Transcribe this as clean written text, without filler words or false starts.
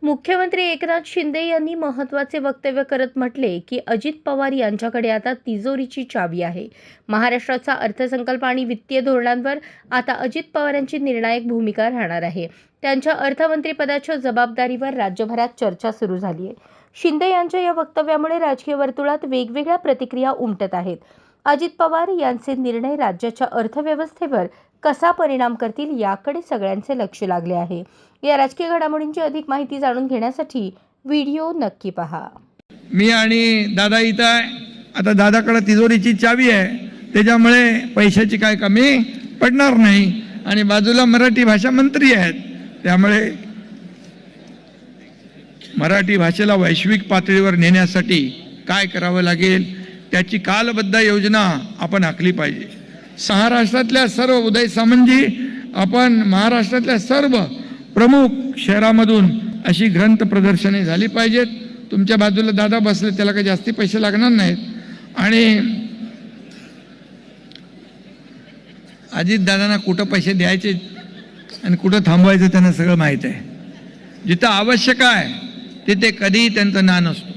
मुख्यमंत्री एकनाथ शिंदे यांनी महत्त्वाचे वक्तव्य करत म्हटले की अजित पवार यांच्याकडे आता तिजोरीची चावी आहे। महाराष्ट्राचा अर्थसंकल्प आणि वित्तीय धोरणांवर आता अजित पवारांची निर्णायक भूमिका राहणार आहे। त्यांच्या अर्थमंत्रीपदाच्या जबाबदारीवर राज्यभरात चर्चा सुरू झाली आहे। शिंदे यांच्या या वक्तव्यामुळे राजकीय वर्तुळात वेगवेगळ्या प्रतिक्रिया उमटत आहेत। अजित पवार यांचे निर्णय राज्याच्या अर्थव्यवस्थेवर कसा परिणाम करतील याकडे सगळ्यांचे लक्ष लागले आहे। या राजकीय घडामोडींची अधिक माहिती जाणून घेण्यासाठी व्हिडिओ नक्की पहा। मी आणि दादा इथं आहे। आता दादाकडे तिजोरीची चावी आहे, त्याच्यामुळे पैशाची काय कमी पडणार नाही। आणि बाजूला मराठी भाषा मंत्री आहेत, त्यामुळे मराठी भाषेला वैश्विक पातळीवर नेण्यासाठी काय करावं लागेल त्याची कालबद्ध योजना आपण आखली पाहिजे। महाराष्ट्रातल्या सर्व उदय सामंतजी, आपण महाराष्ट्रातल्या सर्व प्रमुख शहरामधून अशी ग्रंथ प्रदर्शने झाली पाहिजेत। तुमच्या बाजूला दादा बसले, त्याला काही जास्ती पैसे लागणार नाहीत। आणि अजित दादांना कुठं पैसे द्यायचे आणि कुठं थांबवायचं त्यांना सगळं माहीत आहे। जिथं आवश्यक आहे तिथे कधीही त्यांचं ना नसतो।